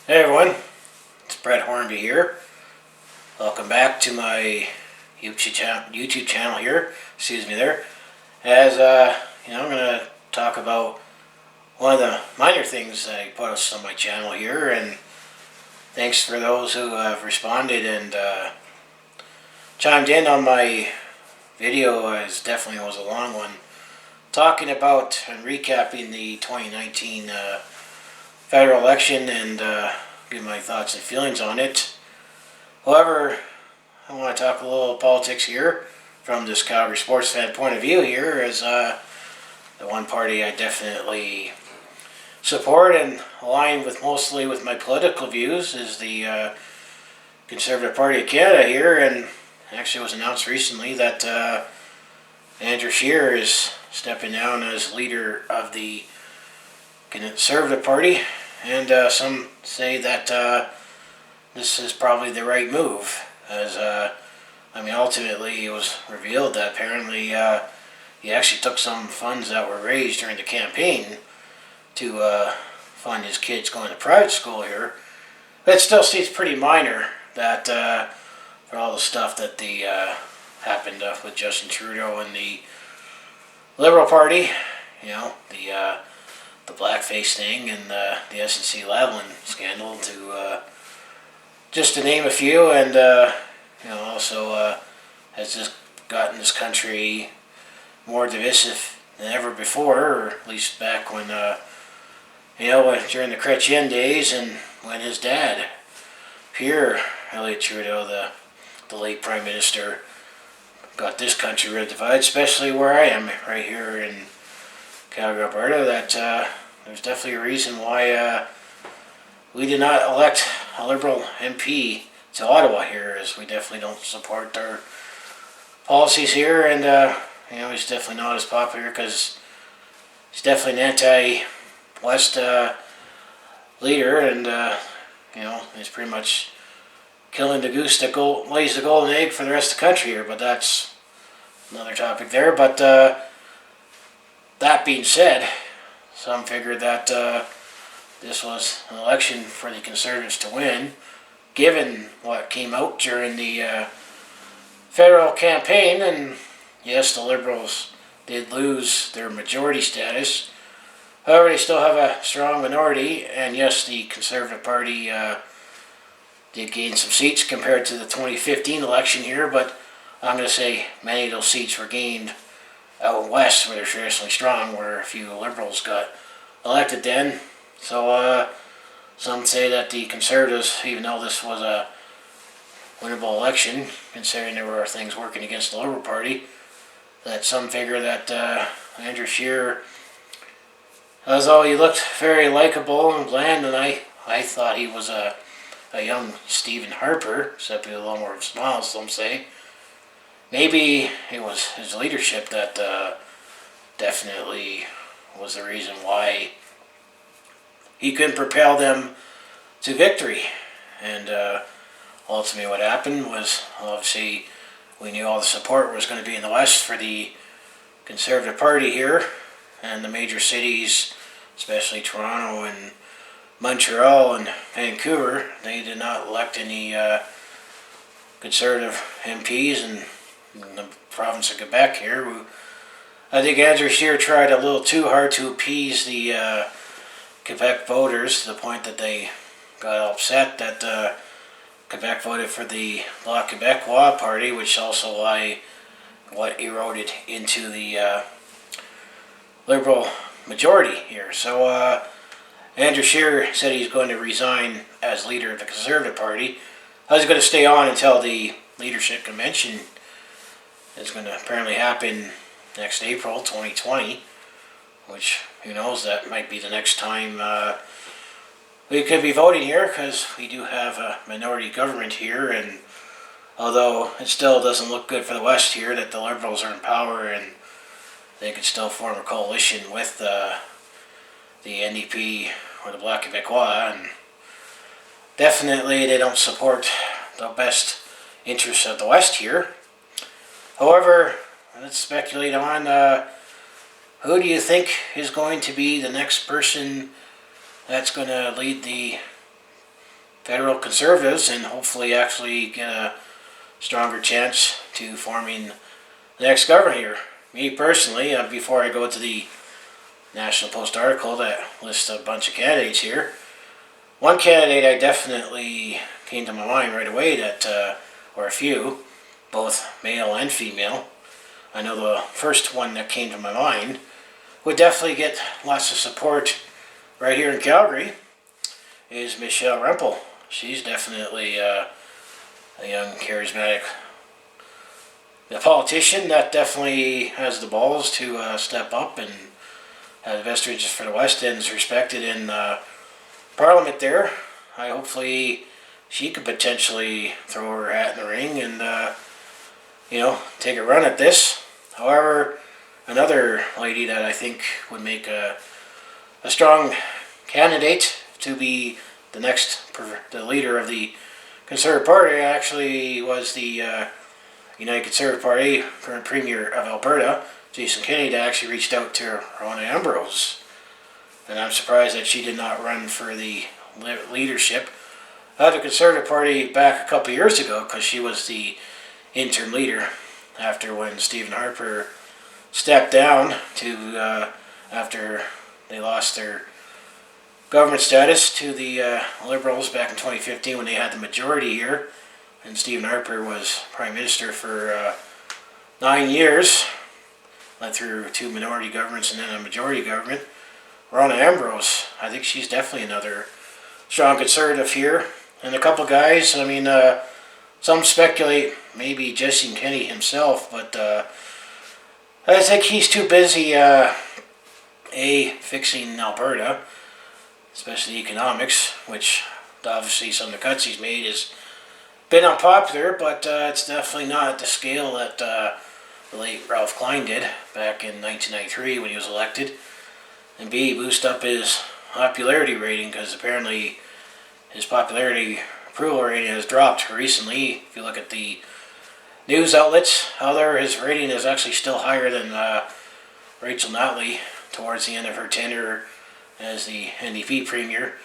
Hey everyone, it's Brett Hornby here. Welcome back to my YouTube channel here. Excuse me there. As I'm going to talk about one of the minor things I post on my channel here, and thanks for those who have responded and chimed in on my video. As definitely was a long one, talking about and recapping the 2019 federal election and give my thoughts and feelings on it. However, I want to talk a little politics here from this Calgary sports fan point of view here, as the one party I definitely support and align with mostly with my political views is the Conservative Party of Canada here. And actually it was announced recently that Andrew Scheer is stepping down as leader of the Conservative Party, and some say that this is probably the right move, as ultimately it was revealed that apparently he actually took some funds that were raised during the campaign to fund his kids going to private school here. But it still seems pretty minor that for all the stuff that happened with Justin Trudeau and the Liberal Party, the blackface thing and the SNC Lavalin scandal, just to name a few, and also has just gotten this country more divisive than ever before, or at least back when during the Chrétien days, and when his dad, Pierre Elliott Trudeau, the late Prime Minister, got this country really divided, especially where I am right here in Calgary, Alberta. That there's definitely a reason why we did not elect a Liberal MP to Ottawa here, as we definitely don't support their policies here, and he's definitely not as popular because he's definitely an anti-West leader, and he's pretty much killing the goose that lays the golden egg for the rest of the country here. But that's another topic there. But that being said, some figured that this was an election for the Conservatives to win, given what came out during the federal campaign. And yes, the Liberals did lose their majority status. However, they still have a strong minority, and yes, the Conservative Party did gain some seats compared to the 2015 election here, but I'm going to say many of those seats were gained out west, where they're traditionally strong, where a few Liberals got elected then. So some say that the Conservatives, even though this was a winnable election, considering there were things working against the Liberal Party, that some figure that Andrew Scheer, although he looked very likable and bland, and I thought he was a young Stephen Harper, except with a little more of a smile, some say. Maybe it was his leadership that definitely was the reason why he couldn't propel them to victory. And ultimately what happened was, obviously, we knew all the support was going to be in the West for the Conservative Party here, and the major cities, especially Toronto and Montreal and Vancouver, they did not elect any Conservative MPs. And in the province of Quebec here, I think Andrew Scheer tried a little too hard to appease the Quebec voters, to the point that they got upset that Quebec voted for the Bloc Québécois party, which also what eroded into the Liberal majority here. So Andrew Scheer said he's going to resign as leader of the Conservative Party. I was going to stay on until the leadership convention is going to apparently happen next April 2020, which, who knows, that might be the next time we could be voting here, because we do have a minority government here. And although it still doesn't look good for the West here that the Liberals are in power and they could still form a coalition with the NDP or the Bloc Québécois, and definitely they don't support the best interests of the West here. However, let's speculate on who do you think is going to be the next person that's going to lead the federal Conservatives and hopefully actually get a stronger chance to forming the next government here. Me personally, before I go to the National Post article that lists a bunch of candidates here, one candidate I definitely came to my mind right away or a few, both male and female. I know the first one that came to my mind would definitely get lots of support right here in Calgary is Michelle Rempel. She's definitely a young, charismatic politician that definitely has the balls to step up and have the best interests for the West End's respected in Parliament there. Hopefully she could potentially throw her hat in the ring and take a run at this. However, another lady that I think would make a strong candidate to be the leader of the Conservative Party actually was the United Conservative Party current Premier of Alberta, Jason Kenney, that actually reached out to Rona Ambrose. And I'm surprised that she did not run for the leadership of the Conservative Party back a couple years ago, because she was the interim leader after when Stephen Harper stepped down after they lost their government status to the Liberals back in 2015 when they had the majority here, and Stephen Harper was Prime Minister for 9 years, went through 2 minority governments and then a majority government. Rona Ambrose, I think she's definitely another strong Conservative here. And a couple guys, some speculate maybe Jason Kenney himself, but I think he's too busy fixing Alberta, especially economics, which obviously some of the cuts he's made has been unpopular, but it's definitely not at the scale that the late Ralph Klein did back in 1993 when he was elected, and B, boost up his popularity rating, because apparently his popularity approval rating has dropped recently. If you look at the news outlets, his rating is actually still higher than Rachel Notley towards the end of her tenure as the NDP Premier.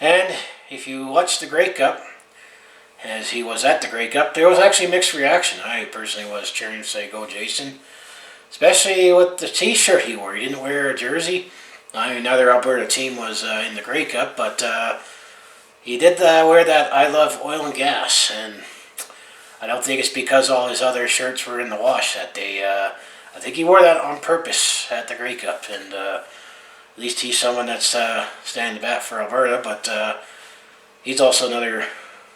And if you watch the Grey Cup, as he was at the Grey Cup, there was actually mixed reaction. I personally was cheering to say, go Jason, especially with the t-shirt he wore. He didn't wear a jersey. Another Alberta team was in the Grey Cup, but he did wear that I love oil and gas, and I don't think it's because all his other shirts were in the wash that day. I think he wore that on purpose at the Grey Cup, and at least he's someone that's standing bat for Alberta, but he's also another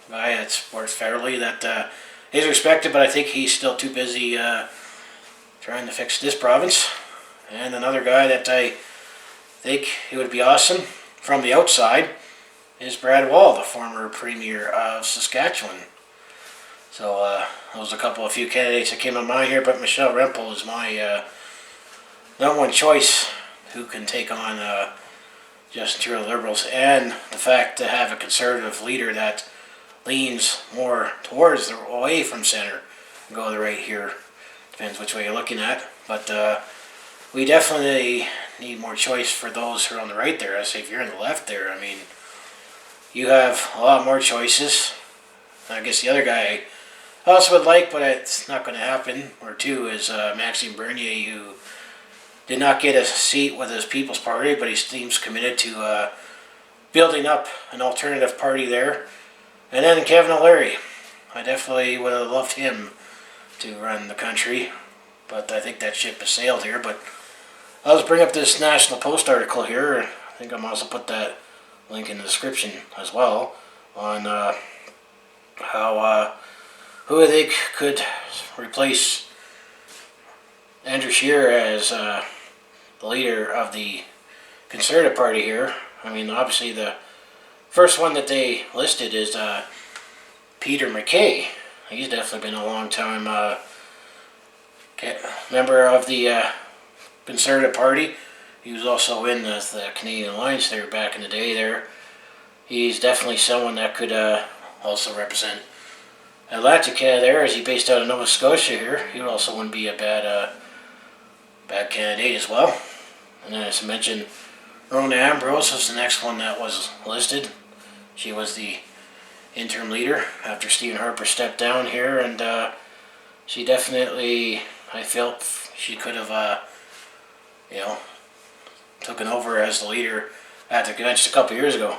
guy that supports federally that is respected, but I think he's still too busy trying to fix this province. And another guy that I think it would be awesome from the outside is Brad Wall, the former Premier of Saskatchewan. So those are a few candidates that came to mind here, but Michelle Rempel is my number one choice who can take on Justin Trudeau Liberals, and the fact to have a Conservative leader that leans more towards the away from center and go to the right here. Depends which way you're looking at, but we definitely need more choice for those who are on the right there. I say if you're on the left there, you have a lot more choices. I guess the other guy I also would like, but it's not going to happen, or two, is Maxime Bernier, who did not get a seat with his People's Party, but he seems committed to building up an alternative party there. And then Kevin O'Leary. I definitely would have loved him to run the country, but I think that ship has sailed here. But I'll just bring up this National Post article here. I think I'm also put that link in the description as well on how who I think could replace Andrew Scheer as the leader of the Conservative Party here. Obviously the first one that they listed is Peter MacKay. He's definitely been a long time member of the Conservative Party. He was also in the Canadian Alliance there back in the day there. He's definitely someone that could also represent Atlantic Canada there, as he's based out of Nova Scotia here. He also wouldn't be a bad candidate as well. And then, as I mentioned, Rona Ambrose was the next one that was listed. She was the interim leader after Stephen Harper stepped down here, and she definitely, I felt she could have, you know, taken over as the leader at the convention a couple years ago.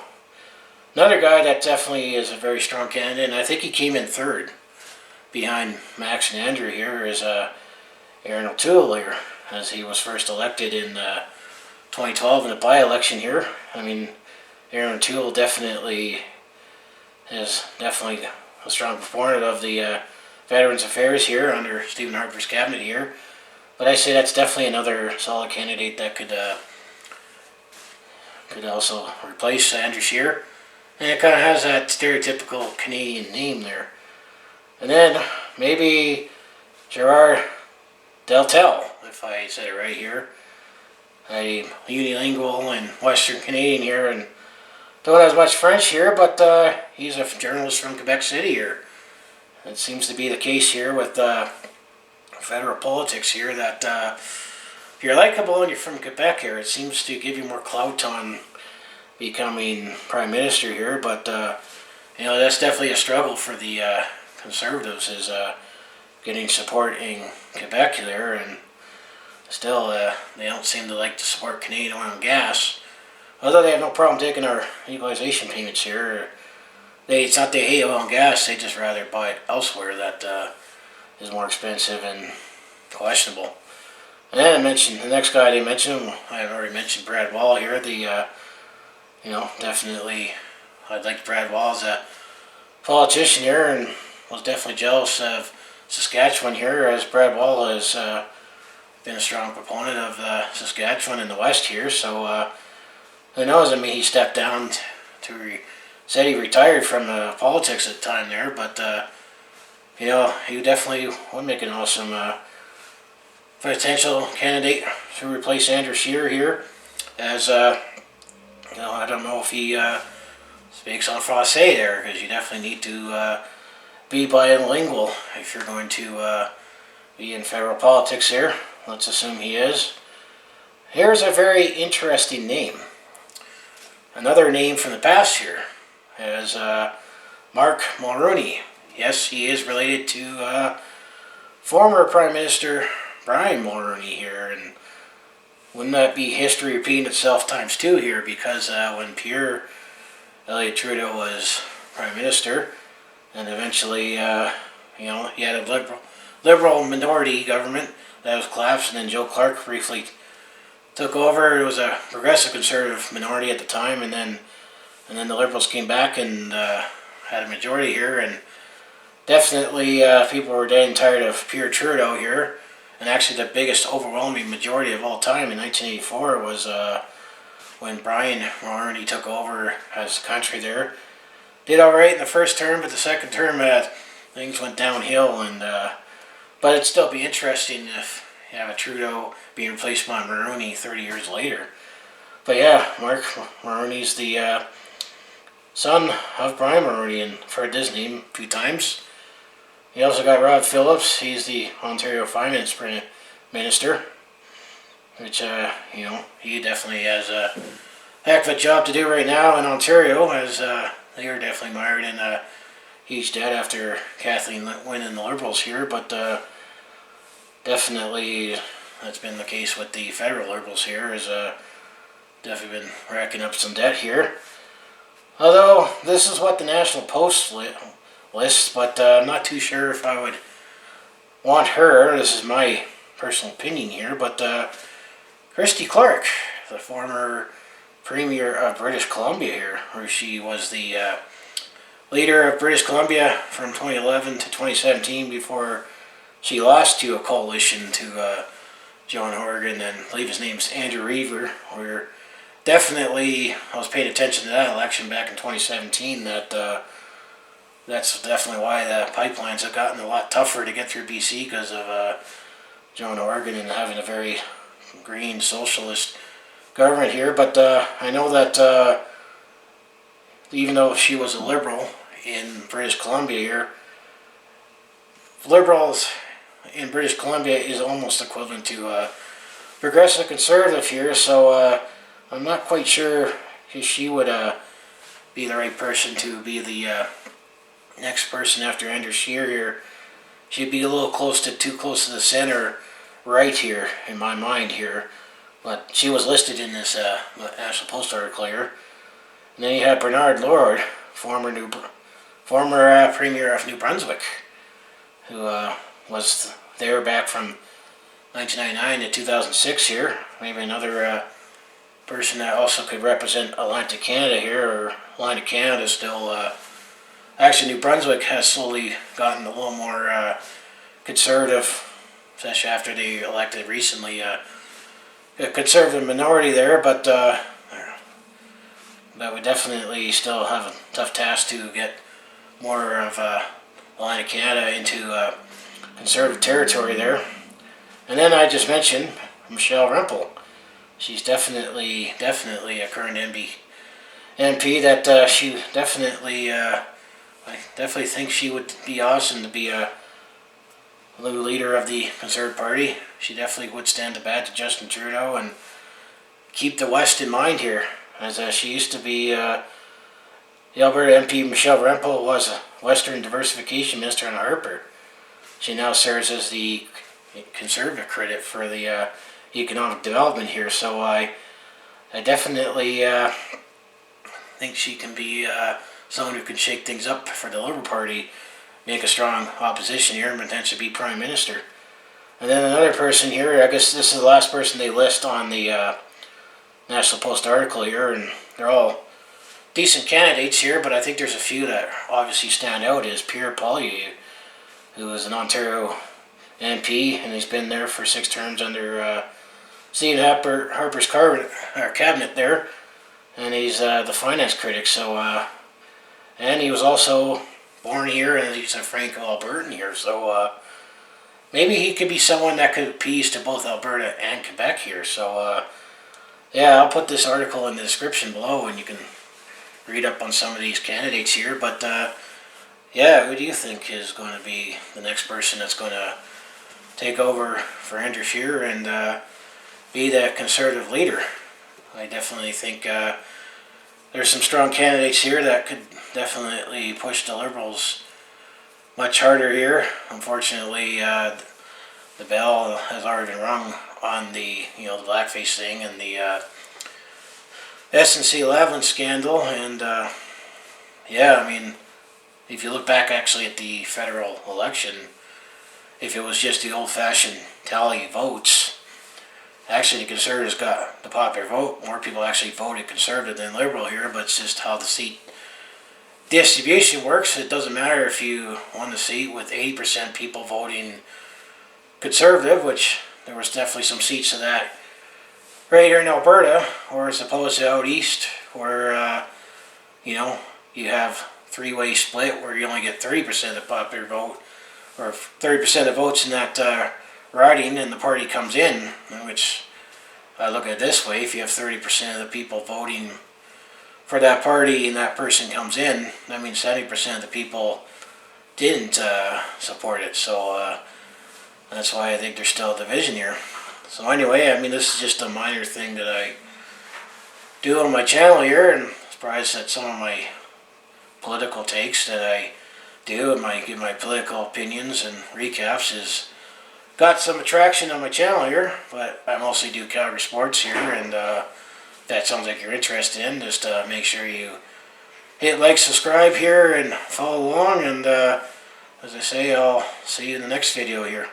Another guy that definitely is a very strong candidate, and I think he came in third behind Max and Andrew here, is Erin O'Toole here, as he was first elected in 2012 in the by-election here. I mean, Erin O'Toole definitely is definitely a strong proponent of the Veterans Affairs here under Stephen Harper's cabinet here. But I say that's definitely another solid candidate that could also replace Andrew Scheer. And it kind of has that stereotypical Canadian name there. And then maybe Gerard Deltel, if I said it right here. I'm unilingual and Western Canadian here, and don't have much French here, but he's a journalist from Quebec City here. It seems to be the case here with federal politics here that if you're likable and you're from Quebec here, it seems to give you more clout on becoming Prime Minister here. But you know, that's definitely a struggle for the Conservatives, is getting support in Quebec there, and still they don't seem to like to support Canadian oil and gas. Although they have no problem taking our legalization payments here. It's not they hate oil and gas, they just rather buy it elsewhere that is more expensive and questionable. And then I mentioned the next guy they mentioned, I already mentioned Brad Wall here. You know, definitely I'd like Brad Wall as a politician here, and was definitely jealous of Saskatchewan here, as Brad Wall has been a strong proponent of Saskatchewan in the West here. So who knows? I mean, he stepped down said he retired from politics at the time there, but you know, he definitely would make an awesome potential candidate to replace Andrew Scheer here. As you know, I don't know if he speaks en français there, because you definitely need to be bilingual if you're going to be in federal politics here. Let's assume he is. Here's a very interesting name. Another name from the past here is Mark Mulroney. Yes, he is related to former Prime Minister Brian Mulroney here, and wouldn't that be history repeating itself times two here? Because when Pierre Elliott Trudeau was Prime Minister, and eventually, you know, he had a liberal minority government that was collapsed, and then Joe Clark briefly took over. It was a progressive conservative minority at the time, and then the Liberals came back and had a majority here, and definitely people were dead and tired of Pierre Trudeau here. And actually the biggest overwhelming majority of all time in 1984 was when Brian Mulroney took over as country there. Did alright in the first term, but the second term things went downhill, and but it'd still be interesting if you have a Trudeau being replaced by Mulroney 30 years later. But yeah, Mark Mulroney's the son of Brian Mulroney, and I've heard his name a few times. You also got Rod Phillips. He's the Ontario Finance Minister, which, you know, he definitely has a heck of a job to do right now in Ontario, as they are definitely mired in huge debt after Kathleen winning the Liberals here. But definitely that's been the case with the federal Liberals here, has definitely been racking up some debt here. Although this is what the National Post lists, but I'm not too sure if I would want her. This is my personal opinion here, but Christy Clark, the former Premier of British Columbia here, where she was the leader of British Columbia from 2011 to 2017 before she lost to a coalition to John Horgan, and I believe his name's Andrew Reaver. Where definitely I was paying attention to that election back in 2017, that that's definitely why the pipelines have gotten a lot tougher to get through BC, because of John Horgan and having a very green socialist government here. But I know that even though she was a Liberal in British Columbia here, Liberals in British Columbia is almost equivalent to progressive conservative here, so I'm not quite sure if she would be the right person to be the next person after Andrew Scheer here, she'd be a little too close to the center right here in my mind here. But she was listed in this National Post article here. And then you have Bernard Lord, former Premier of New Brunswick, who was there back from 1999 to 2006 here. Maybe another person that also could represent Atlantic Canada here, or Atlantic Canada still. Actually, New Brunswick has slowly gotten a little more conservative, especially after they elected recently a conservative minority there, but we definitely still have a tough task to get more of Atlantic Canada into conservative territory there. And then I just mentioned Michelle Rempel. She's definitely a current MP that she definitely, I definitely think she would be awesome to be a new leader of the Conservative Party. She definitely would stand the bat to Justin Trudeau and keep the West in mind here, as she used to be. The Alberta MP Michelle Rempel was a Western Diversification Minister in Harper. She now serves as the Conservative critic for the economic development here. So I definitely think she can be someone who can shake things up for the Liberal Party, make a strong opposition here, and potentially be Prime Minister. And then another person here, I guess this is the last person they list on the National Post article here, and they're all decent candidates here, but I think there's a few that obviously stand out, is Pierre Poilievre, who is an Ontario MP, and he's been there for 6 terms under Stephen Harper's cabinet there, and he's the finance critic. So, and he was also born here, and he's a Franco-Albertan here. So maybe he could be someone that could appease to both Alberta and Quebec here. So yeah, I'll put this article in the description below, and you can read up on some of these candidates here. But yeah, who do you think is going to be the next person that's going to take over for Andrew Scheer and be the Conservative leader? I definitely think there's some strong candidates here that could definitely push the Liberals much harder here. Unfortunately, the bell has already been rung on the the blackface thing and the SNC-Lavalin scandal, and yeah, I mean, if you look back actually at the federal election, if it was just the old-fashioned tally votes, actually the Conservatives got the popular vote. More people actually voted Conservative than Liberal here, but it's just how the seat distribution works. It doesn't matter if you won the seat with 80% people voting Conservative, which there was definitely some seats of that right here in Alberta, or as opposed to out east, where you have three-way split where you only get 30% of the popular vote, or 30% of votes in that riding, and the party comes in, which I look at it this way: if you have 30% of the people voting for that party and that person comes in, that means 70% of the people didn't support it. So that's why I think there's still a division here. So anyway, I mean, this is just a minor thing that I do on my channel here, and I'm surprised that some of my political takes that I do and give my political opinions and recaps is got some attraction on my channel here. But I mostly do Calgary sports here, and if that sounds like you're interested in, just make sure you hit like, subscribe here, and follow along. And as I say, I'll see you in the next video here.